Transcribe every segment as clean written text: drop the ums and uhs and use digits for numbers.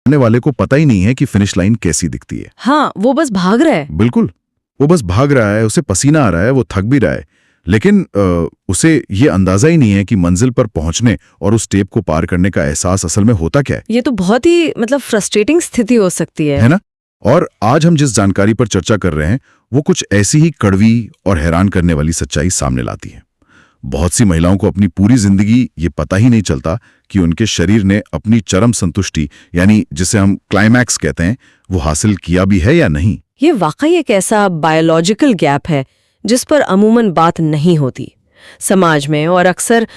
सामने वाले को पता ही नहीं है कि फिनिश लाइन कैसी दिखती है। हाँ, वो बस भाग रहा है। बिल्कुल, वो बस भाग रहा है, उसे पसीना आ रहा है, वो थक भी रहा है, लेकिन उसे ये अंदाजा ही नहीं है कि मंजिल पर पहुंचने और उस टेप को पार करने का एहसास असल में होता क्या है। ये तो बहुत ही फ्रस्ट्रेटिंग स्थिति हो सकती है ना? और आज हम जिस जानकारी पर चर्चा कर रहे हैं वो कुछ ऐसी ही कड़वी और हैरान करने वाली सच्चाई सामने लाती है। बहुत सी महिलाओं को अपनी पूरी जिंदगी ये पता ही नहीं चलता कि उनके शरीर ने अपनी चरम संतुष्टि, यानी जिसे हम क्लाइमैक्स कहते हैं, वो हासिल किया भी है या नहीं। ये वाकई एक ऐसा बायोलॉजिकल गैप है जिस पर अमूमन बात नहीं होती समाज में, और अक्सर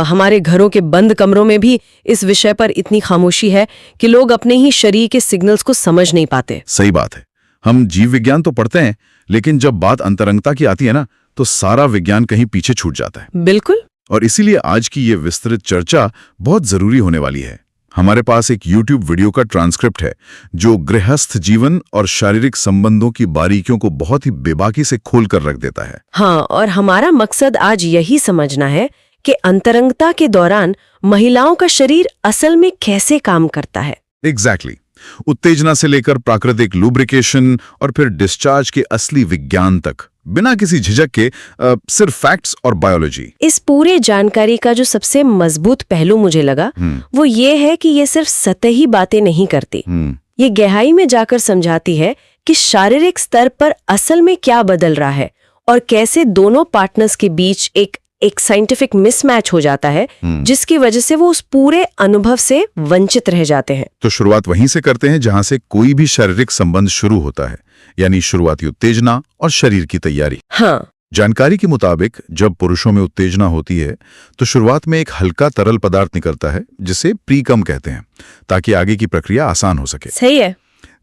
हमारे घरों के बंद कमरों में भी इस विषय पर इतनी खामोशी है कि लोग अपने ही शरीर के सिग्नल्स को समझ नहीं पाते। सही बात है, हम जीव विज्ञान तो पढ़ते हैं, लेकिन जब बात अंतरंगता की आती है ना, तो सारा विज्ञान कहीं पीछे छूट जाता है। बिल्कुल। और इसीलिए आज की ये विस्तृत चर्चा बहुत जरूरी होने वाली है। हमारे पास एक YouTube वीडियो का ट्रांसक्रिप्ट है जो गृहस्थ जीवन और शारीरिक संबंधों की बारीकियों को बहुत ही बेबाकी से खोल कर रख देता है। हाँ, और हमारा मकसद आज यही समझना है कि अंतरंगता के दौरान महिलाओं का शरीर असल में कैसे काम करता है। एग्जैक्टली। उत्तेजना से लेकर प्राकृतिक लुब्रिकेशन और फिर डिस्चार्ज के असली विज्ञान तक, बिना किसी झिझक के, सिर्फ फैक्ट्स और बायोलॉजी। इस पूरे जानकारी का जो सबसे मजबूत पहलू मुझे लगा वो ये है कि ये सिर्फ सतही बातें नहीं करती। ये गहराई में जाकर समझाती है कि शारीरिक स्तर पर असल में क्या बदल रहा है और कैसे दोनों पार्टनर्स के बीच एक साइंटिफिक मिसमैच हो जाता है जिसकी वजह से वो उस पूरे अनुभव से वंचित रह जाते हैं। तो शुरुआत वहीं से करते हैं जहां से कोई भी शारीरिक संबंध शुरू होता है, यानी शुरुआती उत्तेजना और शरीर की तैयारी। हाँ। जानकारी के मुताबिक जब पुरुषों में उत्तेजना होती है तो शुरुआत में एक हल्का तरल पदार्थ निकलता है जिसे प्रीकम कहते हैं, ताकि आगे की प्रक्रिया आसान हो सके। सही है।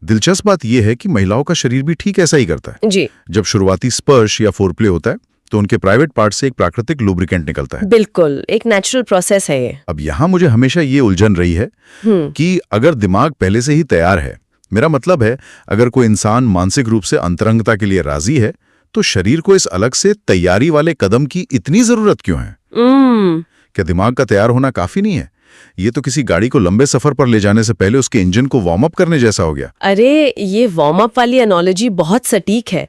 दिलचस्प बात यह है कि महिलाओं का शरीर भी ठीक ऐसा ही करता है जी। जब शुरुआती स्पर्श या फोरप्ले होता है तो उनके प्राइवेट पार्ट से एक प्राकृतिक लुब्रिकेंट निकलता है। बिल्कुल, एक नेचुरल प्रोसेस है ये। अब यहाँ मुझे हमेशा ये उलझन रही है कि अगर दिमाग पहले से ही तैयार है, मेरा मतलब है अगर कोई इंसान मानसिक रूप से अंतरंगता के लिए राजी है, तो शरीर को इस अलग से तैयारी वाले कदम की इतनी जरूरत क्यों है? क्या दिमाग का तैयार होना काफी नहीं है? ये तो किसी गाड़ी को लंबे सफर पर ले जाने से पहले उसके इंजन को वार्म अप करने जैसा हो गया। अरे, ये वार्म अप वाली एनालॉजी बहुत सटीक है।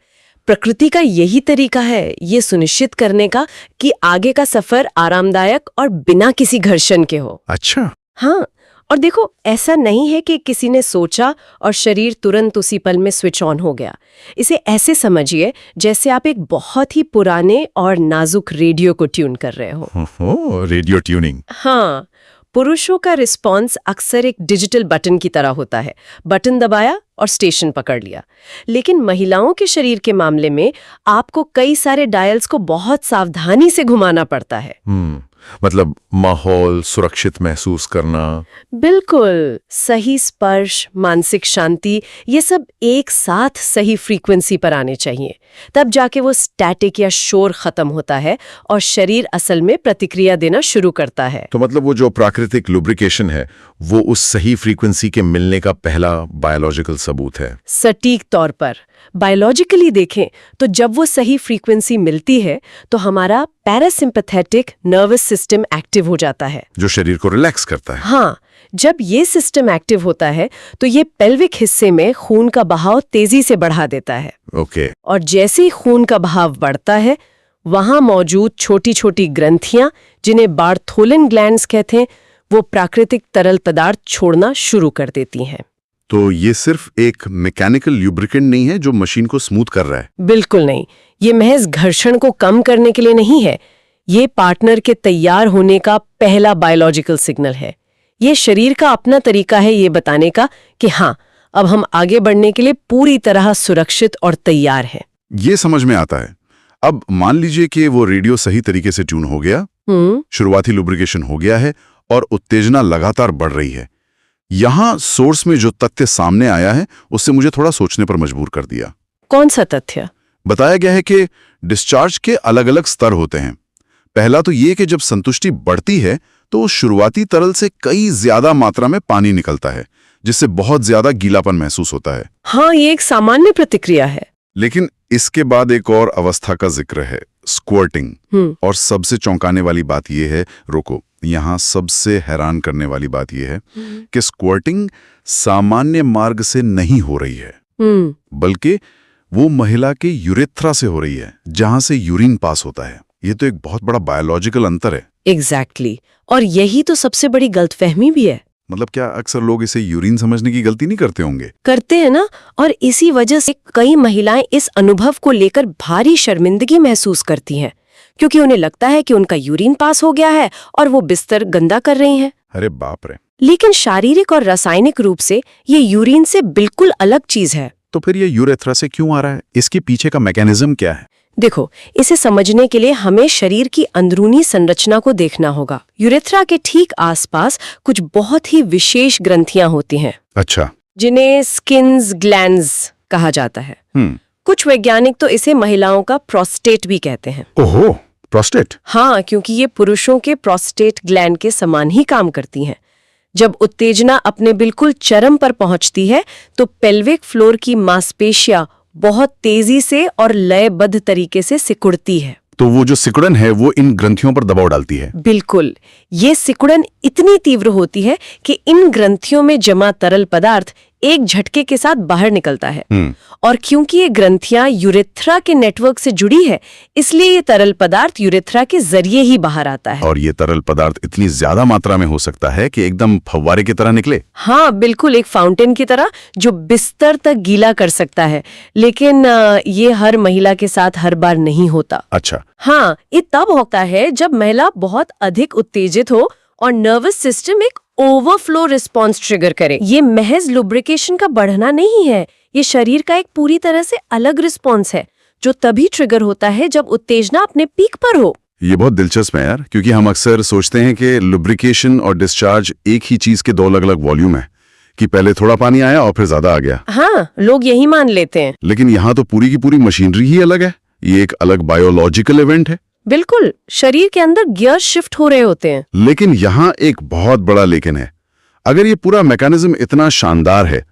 प्रकृति का यही तरीका है ये सुनिश्चित करने का कि आगे का सफर आरामदायक और बिना किसी घर्षण के हो। अच्छा। हाँ, और देखो, ऐसा नहीं है कि किसी ने सोचा और शरीर तुरंत उसी पल में स्विच ऑन हो गया। इसे ऐसे समझिए जैसे आप एक बहुत ही पुराने और नाजुक रेडियो को ट्यून कर रहे हो। Radio tuning. हाँ, पुरुषों का रिस्पॉन्स अक्सर एक डिजिटल बटन की तरह होता है, बटन दबाया और स्टेशन पकड़ लिया। लेकिन महिलाओं के शरीर के मामले में आपको कई सारे डायल्स को बहुत सावधानी से घुमाना पड़ता है। मतलब माहौल सुरक्षित महसूस करना। बिल्कुल, सही स्पर्श, मानसिक शांति, ये सब एक साथ सही फ्रीक्वेंसी पर आने चाहिए। तब जाके वो स्टैटिक या शोर खत्म होता है और शरीर असल में प्रतिक्रिया देना शुरू करता है। तो मतलब वो जो प्राकृतिक लुब्रिकेशन है वो उस सही फ्रीक्वेंसी के मिलने का पहला बायोलॉजिकल सबूत है। सटीक तौर पर बायोलॉजिकली देखें तो जब वो सही फ्रीक्वेंसी मिलती है तो हमारा पैरासिम्पैथेटिक नर्वस सिस्टम एक्टिव हो जाता है, जो शरीर को रिलैक्स करता है। हाँ, जब ये सिस्टम एक्टिव होता है तो ये पेल्विक हिस्से में खून का बहाव तेजी से बढ़ा देता है। ओके। और जैसे ही खून का बहाव बढ़ता है, वहां मौजूद छोटी छोटी ग्रंथियां, जिन्हें बार्थोलिन ग्लैंड्स कहते हैं, वो प्राकृतिक तरल पदार्थ छोड़ना शुरू कर देती हैं। तो ये सिर्फ एक मैकेनिकल लुब्रिकेंट नहीं है जो मशीन को स्मूथ कर रहा है? बिल्कुल नहीं, ये महज घर्षण को कम करने के लिए नहीं है। ये पार्टनर के तैयार होने का पहला बायोलॉजिकल सिग्नल है। ये शरीर का अपना तरीका है ये बताने का कि हाँ, अब हम आगे बढ़ने के लिए पूरी तरह सुरक्षित और तैयार हैं। ये समझ में आता है। अब मान लीजिए कि वो रेडियो सही तरीके से ट्यून हो गया, शुरुआती लुब्रिकेशन हो गया है और उत्तेजना लगातार बढ़ रही है। यहाँ सोर्स में जो तथ्य सामने आया है उससे मुझे थोड़ा सोचने पर मजबूर कर दिया। कौन सा तथ्य? बताया गया है कि डिस्चार्ज के अलग अलग स्तर होते हैं। पहला तो ये कि जब संतुष्टि बढ़ती है तो शुरुआती तरल से कई ज्यादा मात्रा में पानी निकलता है, जिससे बहुत ज्यादा गीलापन महसूस होता है। हाँ, ये एक सामान्य प्रतिक्रिया है। लेकिन इसके बाद एक और अवस्था का जिक्र है, स्क्वर्टिंग। और सबसे चौंकाने वाली बात यह है, रोको, यहाँ सबसे हैरान करने वाली बात यह है कि स्क्वर्टिंग सामान्य मार्ग से नहीं हो रही है, बल्कि वो महिला के यूरेथ्रा से हो रही है, जहां से यूरिन पास होता है। ये तो एक बहुत बड़ा बायोलॉजिकल अंतर है। एग्जैक्टली। और यही तो सबसे बड़ी गलतफहमी भी है। मतलब क्या अक्सर लोग इसे यूरिन समझने की गलती नहीं करते होंगे? करते हैं ना, और इसी वजह से कई महिलाएं इस अनुभव को लेकर भारी शर्मिंदगी महसूस करती हैं, क्योंकि उन्हें लगता है कि उनका यूरिन पास हो गया है और वो बिस्तर गंदा कर रही हैं। अरे बाप रे। लेकिन शारीरिक और रासायनिक रूप से ये यूरिन से बिल्कुल अलग चीज है। तो फिर ये यूरेथ्रा से क्यों आ रहा है? इसके पीछे का मैकेनिज्म क्या है? देखो, इसे समझने के लिए हमें शरीर की अंदरूनी संरचना को देखना होगा। यूरेथ्रा के ठीक आसपास कुछ बहुत ही विशेष ग्रंथियां होती हैं। अच्छा। जिन्हें स्किन्स ग्लैंड्स कहा जाता है। कुछ वैज्ञानिक तो इसे महिलाओं का प्रोस्टेट भी कहते हैं। ओहो, प्रोस्टेट? हाँ, क्योंकि ये पुरुषों के प्रोस्टेट ग्लैंड के समान ही काम करती हैं। जब उत्तेजना अपने बिल्कुल चरम पर पहुंचती है तो पेल्विक फ्लोर की मांसपेशियां बहुत तेजी से और लयबद्ध तरीके से सिकुड़ती है। तो वो जो सिकुड़न है वो इन ग्रंथियों पर दबाव डालती है? बिल्कुल। ये सिकुड़न इतनी तीव्र होती है कि इन ग्रंथियों में जमा तरल पदार्थ एक झटके के साथ बाहर निकलता है। और क्योंकि ये ग्रंथियां यूरेथ्रा के नेटवर्क से जुड़ी है, इसलिए ये तरल पदार्थ यूरेथ्रा के जरिए ही बाहर आता है। और ये तरल पदार्थ इतनी ज्यादा मात्रा में हो सकता है कि एकदम फव्वारे की तरह निकले? हाँ, बिल्कुल, एक फाउंटेन की तरह जो बिस्तर तक गीला कर सकता है। लेकिन ये हर महिला के साथ हर बार नहीं होता। अच्छा। हाँ, ये तब होता है जब महिला बहुत अधिक उत्तेजित हो और नर्वस सिस्टम एक ओवरफ्लो रिस्पॉन्स ट्रिगर करे। ये महज लुब्रिकेशन का बढ़ना नहीं है, ये शरीर का एक पूरी तरह से अलग रिस्पॉन्स है, जो तभी ट्रिगर होता है जब उत्तेजना अपने पीक पर हो। ये बहुत दिलचस्प है यार, क्योंकि हम अक्सर सोचते हैं कि लुब्रिकेशन और डिस्चार्ज एक ही चीज के दो अलग अलग वॉल्यूम है, कि पहले थोड़ा पानी आया और फिर ज्यादा आ गया। हाँ, लोग यही मान लेते हैं। लेकिन यहाँ तो पूरी की पूरी मशीनरी ही अलग है। ये एक अलग बायोलॉजिकल इवेंट है। बिल्कुल, शरीर के अंदर गियर शिफ्ट हो रहे होते हैं। लेकिन यहाँ एक बहुत बड़ा लेकिन है। अगर ये पूरा मैकेनिज्म इतना शानदार है,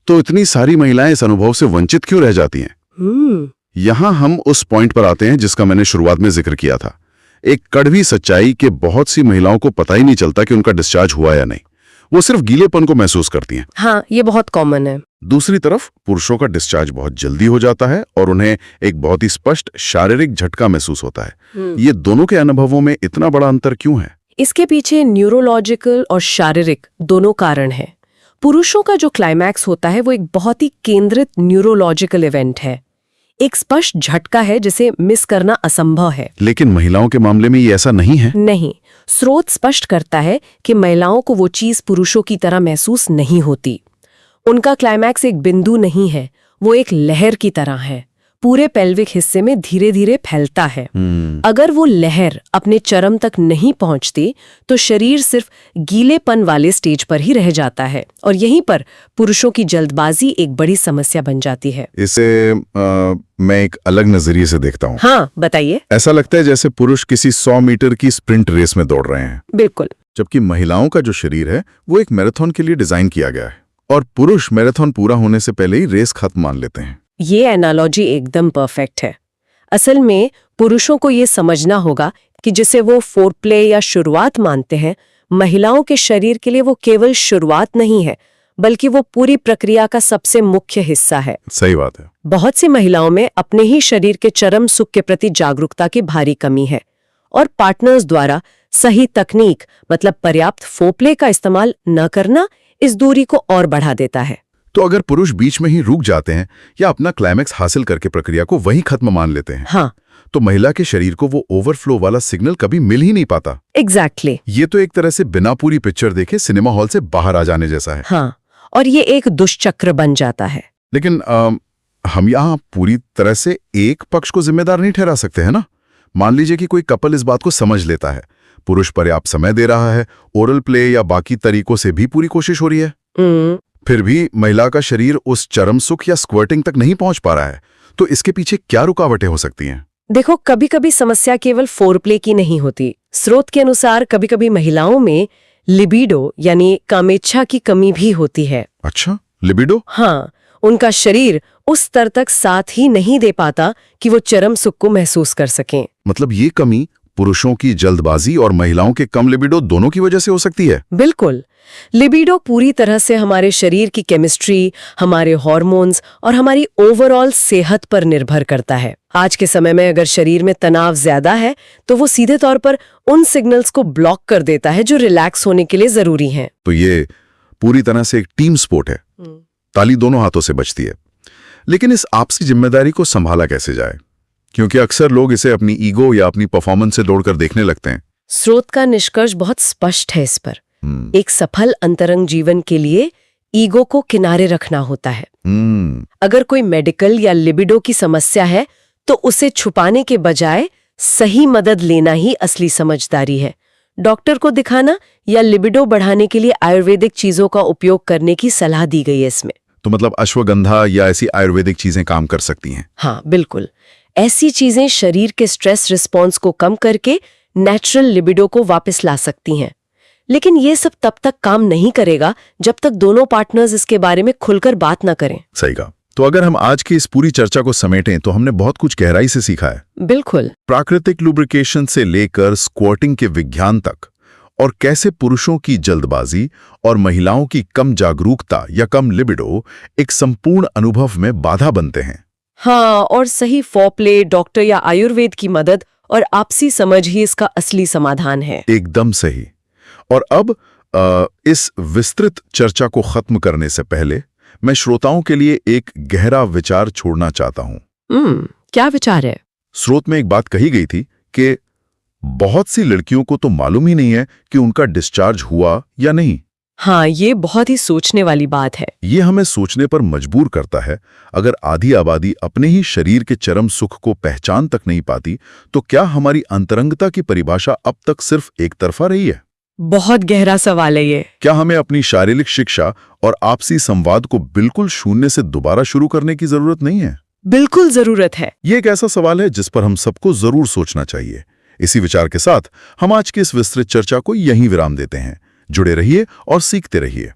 तो इतनी सारी महिलाएं इस अनुभव से वंचित क्यों रह जाती हैं? यहाँ हम उस पॉइंट पर आते हैं जिसका मैंने शुरुआत में जिक्र किया था। एक कड़वी सच्चाई कि बहुत सी महिलाओं को पता ही नहीं चलता कि उनका डिस्चार्ज हुआ या नहीं। वो सिर्फ गीलेपन को महसूस करती हैं। हाँ, ये बहुत कॉमन है। दूसरी तरफ पुरुषों का डिस्चार्ज बहुत जल्दी हो जाता है और उन्हें एक बहुत ही स्पष्ट शारीरिक झटका महसूस होता है। ये दोनों के अनुभवों में इतना बड़ा अंतर क्यों है? इसके पीछे न्यूरोलॉजिकल और शारीरिक दोनों कारण हैं। पुरुषों का जो क्लाइमैक्स होता है वो एक बहुत ही केंद्रित न्यूरोलॉजिकल इवेंट है, एक स्पष्ट झटका है जिसे मिस करना असंभव है। लेकिन महिलाओं के मामले में ये ऐसा नहीं है। नहीं, स्रोत स्पष्ट करता है कि महिलाओं को वो चीज पुरुषों की तरह महसूस नहीं होती। उनका क्लाइमैक्स एक बिंदु नहीं है, वो एक लहर की तरह है, पूरे पेल्विक हिस्से में धीरे धीरे फैलता है। अगर वो लहर अपने चरम तक नहीं पहुंचती तो शरीर सिर्फ गीलेपन वाले स्टेज पर ही रह जाता है, और यहीं पर पुरुषों की जल्दबाजी एक बड़ी समस्या बन जाती है। इसे मैं एक अलग नजरिए से देखता हूँ। हाँ, बताइए। ऐसा लगता है जैसे पुरुष किसी 100 मीटर की स्प्रिंट रेस में दौड़ रहे हैं। बिल्कुल। जबकि महिलाओं का जो शरीर है वो एक मैराथन के लिए डिजाइन किया गया है, और पुरुष मैराथन पूरा होने से पहले ही रेस खत्म मान लेते हैं। ये एनालॉजी एकदम परफेक्ट है। असल में पुरुषों को ये समझना होगा कि जिसे वो फोरप्ले या शुरुआत मानते हैं, महिलाओं के शरीर के लिए वो केवल शुरुआत नहीं है, बल्कि वो पूरी प्रक्रिया का सबसे मुख्य हिस्सा है। सही बात है। बहुत सी महिलाओं में अपने ही शरीर के चरम सुख के प्रति जागरूकता की भारी कमी है, और पार्टनर्स द्वारा सही तकनीक मतलब पर्याप्त फोरप्ले का इस्तेमाल न करना इस दूरी को और बढ़ा देता है। तो अगर पुरुष बीच में ही रुक जाते हैं या अपना क्लाइमैक्स हासिल करके प्रक्रिया को वहीं खत्म मान लेते हैं, हाँ, तो महिला के शरीर को वो ओवरफ्लो वाला सिग्नल कभी मिल ही नहीं पाता। एग्जैक्टली। ये तो एक तरह से बिना पूरी पिक्चर देखे सिनेमा हॉल से बाहर आ जाने जैसा है। हाँ, और ये एक दुष्चक्र बन जाता है। लेकिन हम यहाँ पूरी तरह से एक पक्ष को जिम्मेदार नहीं ठहरा सकते हैं ना। मान लीजिए कि कोई कपल इस बात को समझ लेता है, पुरुष पर्याप्त समय दे रहा है, ओरल प्ले या बाकी तरीकों से भी पूरी कोशिश हो रही है, फिर भी महिला का शरीर उस चरम सुख या स्क्वर्टिंग तक नहीं पहुंच पा रहा है, तो इसके पीछे क्या रुकावटें हो सकती हैं? देखो, कभी कभी समस्या केवल फोरप्ले की नहीं होती। स्रोत के अनुसार कभी कभी महिलाओं में लिबिडो यानी कामेच्छा की कमी भी होती है। अच्छा, लिबिडो? हाँ, उनका शरीर उस स्तर तक साथ ही नहीं दे पाता कि वो चरम सुख को महसूस कर सकें। मतलब ये कमी पुरुषों की जल्दबाजी और महिलाओं के कम लिबिडो दोनों की वजह से हो सकती है। बिल्कुल। लिबिडो पूरी तरह से हमारे शरीर की केमिस्ट्री, हमारे हार्मोन्स और हमारी ओवरऑल सेहत पर निर्भर करता है। आज के समय में अगर शरीर में तनाव ज्यादा है तो वो सीधे तौर पर उन सिग्नल्स को ब्लॉक कर देता है जो रिलैक्स होने के लिए जरूरी हैं। तो ये पूरी तरह से एक टीम स्पोर्ट है। ताली दोनों हाथों से बजती है। लेकिन इस आपसी जिम्मेदारी को संभाला कैसे जाए? क्योंकि अक्सर लोग इसे अपनी ईगो या अपनी परफॉर्मेंस से जोड़कर देखने लगते हैं। स्रोत का निष्कर्ष बहुत स्पष्ट है इस पर। एक सफल अंतरंग जीवन के लिए ईगो को किनारे रखना होता है। अगर कोई मेडिकल या लिबिडो की समस्या है तो उसे छुपाने के बजाय सही मदद लेना ही असली समझदारी है। डॉक्टर को दिखाना या लिबिडो बढ़ाने के लिए आयुर्वेदिक चीजों का उपयोग करने की सलाह दी गई है इसमें। तो मतलब अश्वगंधा या ऐसी आयुर्वेदिक चीजें काम कर सकती हैं? हाँ, बिल्कुल। ऐसी चीजें शरीर के स्ट्रेस रिस्पॉन्स को कम करके नेचुरल लिबिडो को वापस ला सकती हैं। लेकिन ये सब तब तक काम नहीं करेगा जब तक दोनों पार्टनर्स इसके बारे में खुलकर बात ना करें। सही कहा। तो अगर हम आज की इस पूरी चर्चा को समेटें तो हमने बहुत कुछ गहराई से सीखा है। बिल्कुल। प्राकृतिक लुब्रिकेशन से लेकर स्क्वाटिंग के विज्ञान तक, और कैसे पुरुषों की जल्दबाजी और महिलाओं की कम जागरूकता या कम लिबिडो एक संपूर्ण अनुभव में बाधा बनते हैं। हाँ, और सही फोरप्ले, डॉक्टर या आयुर्वेद की मदद और आपसी समझ ही इसका असली समाधान है। एकदम सही। और अब इस विस्तृत चर्चा को खत्म करने से पहले मैं श्रोताओं के लिए एक गहरा विचार छोड़ना चाहता हूं। क्या विचार है? स्रोत में एक बात कही गई थी कि बहुत सी लड़कियों को तो मालूम ही नहीं है कि उनका डिस्चार्ज हुआ या नहीं। हाँ, ये बहुत ही सोचने वाली बात है। ये हमें सोचने पर मजबूर करता है। अगर आधी आबादी अपने ही शरीर के चरम सुख को पहचान तक नहीं पाती तो क्या हमारी अंतरंगता की परिभाषा अब तक सिर्फ एक तरफा रही है? बहुत गहरा सवाल है ये। क्या हमें अपनी शारीरिक शिक्षा और आपसी संवाद को बिल्कुल शून्य से दोबारा शुरू करने की जरूरत नहीं है? बिल्कुल जरूरत है। ये एक ऐसा सवाल है जिस पर हम सबको जरूर सोचना चाहिए। इसी विचार के साथ हम आज की इस विस्तृत चर्चा को यहीं विराम देते हैं। जुड़े रहिए और सीखते रहिए।